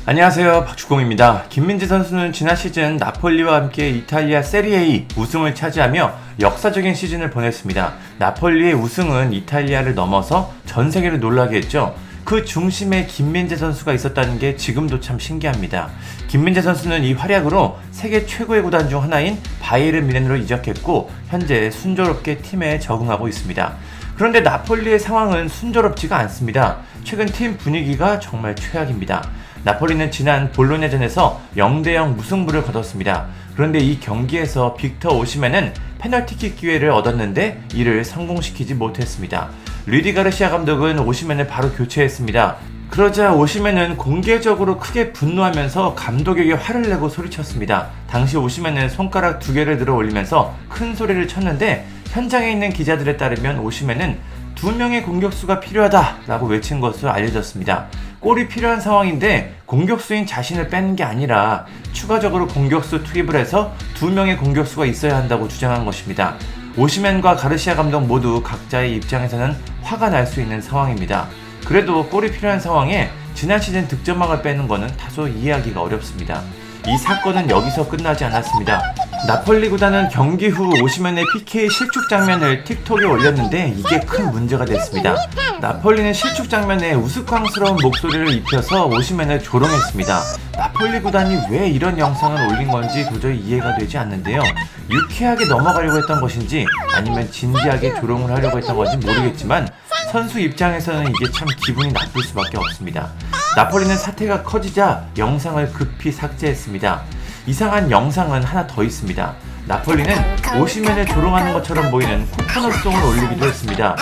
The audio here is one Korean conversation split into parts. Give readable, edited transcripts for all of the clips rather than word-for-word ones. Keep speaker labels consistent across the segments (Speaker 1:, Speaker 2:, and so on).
Speaker 1: 안녕하세요, 박주공입니다. 김민재 선수는 지난 시즌 나폴리와 함께 이탈리아 세리에 우승을 차지하며 역사적인 시즌을 보냈습니다. 나폴리의 우승은 이탈리아를 넘어서 전 세계를 놀라게 했죠. 그 중심에 김민재 선수가 있었다는 게 지금도 참 신기합니다. 김민재 선수는 이 활약으로 세계 최고의 구단 중 하나인 바이에른 뮌헨으로 이적했고 현재 순조롭게 팀에 적응하고 있습니다. 그런데 나폴리의 상황은 순조롭지가 않습니다. 최근 팀 분위기가 정말 최악입니다. 나폴리는 지난 볼로냐전에서 0대0 무승부를 거뒀습니다. 그런데 이 경기에서 빅터 오시멘은 페널티킥 기회를 얻었는데 이를 성공시키지 못했습니다. 루디 가르시아 감독은 오시멘을 바로 교체했습니다. 그러자 오시멘은 공개적으로 크게 분노하면서 감독에게 화를 내고 소리쳤습니다. 당시 오시멘은 손가락 2개를 들어 올리면서 큰 소리를 쳤는데 현장에 있는 기자들에 따르면 오시멘은 2명의 공격수가 필요하다라고 외친 것으로 알려졌습니다. 골이 필요한 상황인데 공격수인 자신을 빼는 게 아니라 추가적으로 공격수 투입을 해서 2명의 공격수가 있어야 한다고 주장한 것입니다. 오시멘과 가르시아 감독 모두 각자의 입장에서는 화가 날 수 있는 상황입니다. 그래도 골이 필요한 상황에 지난 시즌 득점왕을 빼는 것은 다소 이해하기가 어렵습니다. 이 사건은 여기서 끝나지 않았습니다. 나폴리 구단은 경기 후 오시멘의 PK 실축 장면을 틱톡에 올렸는데 이게 큰 문제가 됐습니다. 나폴리는 실축 장면에 우스꽝스러운 목소리를 입혀서 오시멘을 조롱했습니다. 나폴리 구단이 왜 이런 영상을 올린 건지 도저히 이해가 되지 않는데요. 유쾌하게 넘어가려고 했던 것인지 아니면 진지하게 조롱을 하려고 했던 건지 모르겠지만 선수 입장에서는 이게 참 기분이 나쁠 수밖에 없습니다. 나폴리는 사태가 커지자 영상을 급히 삭제했습니다. 이상한 영상은 하나 더 있습니다. 나폴리는 오시멘을 조롱하는 것처럼 보이는 코코넛송을 올리기도 했습니다.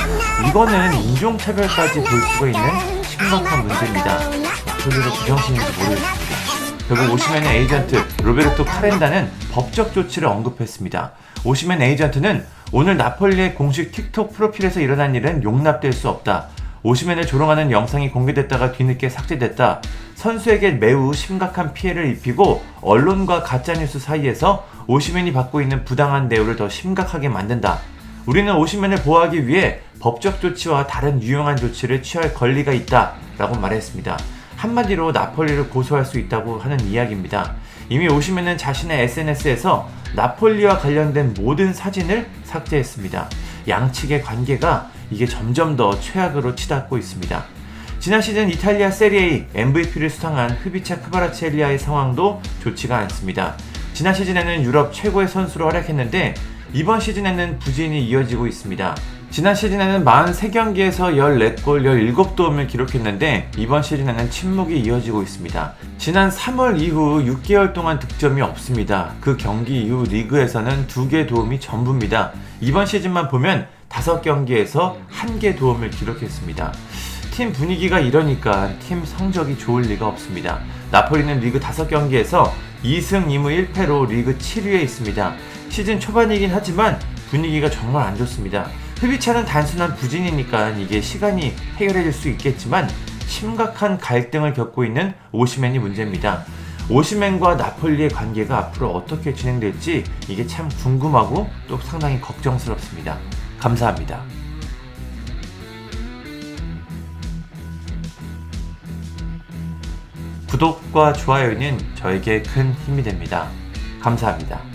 Speaker 1: 이거는 인종차별까지 볼 수가 있는 심각한 문제입니다. 나폴리가 제정신인지 모르겠습니다. 결국 오시멘의 에이전트 로베르토 카렌다는 법적 조치를 언급했습니다. 오시멘 에이전트는 오늘 나폴리의 공식 틱톡 프로필에서 일어난 일은 용납될 수 없다. 오시멘을 조롱하는 영상이 공개됐다가 뒤늦게 삭제됐다. 선수에게 매우 심각한 피해를 입히고 언론과 가짜뉴스 사이에서 오시멘이 받고 있는 부당한 대우를 더 심각하게 만든다. 우리는 오시멘을 보호하기 위해 법적 조치와 다른 유용한 조치를 취할 권리가 있다 라고 말했습니다. 한마디로 나폴리를 고소할 수 있다고 하는 이야기입니다. 이미 오시멘은 자신의 SNS에서 나폴리와 관련된 모든 사진을 삭제했습니다. 양측의 관계가 이게 점점 더 최악으로 치닫고 있습니다. 지난 시즌 이탈리아 세리에 MVP를 수상한 흐비차 크바라치엘리아의 상황도 좋지가 않습니다. 지난 시즌에는 유럽 최고의 선수로 활약했는데 이번 시즌에는 부진이 이어지고 있습니다. 지난 시즌에는 43경기에서 14골 17도움을 기록했는데 이번 시즌에는 침묵이 이어지고 있습니다. 지난 3월 이후 6개월 동안 득점이 없습니다. 그 경기 이후 리그에서는 2개 도움이 전부입니다. 이번 시즌만 보면 5경기에서 1개 도움을 기록했습니다. 팀 분위기가 이러니까 팀 성적이 좋을 리가 없습니다. 나폴리는 리그 5경기에서 2승 2무 1패로 리그 7위에 있습니다. 시즌 초반이긴 하지만 분위기가 정말 안 좋습니다. 흡입차는 단순한 부진이니까 이게 시간이 해결해질 수 있겠지만 심각한 갈등을 겪고 있는 오시멘이 문제입니다. 오시멘과 나폴리의 관계가 앞으로 어떻게 진행될지 이게 참 궁금하고 또 상당히 걱정스럽습니다. 감사합니다. 구독과 좋아요는 저에게 큰 힘이 됩니다. 감사합니다.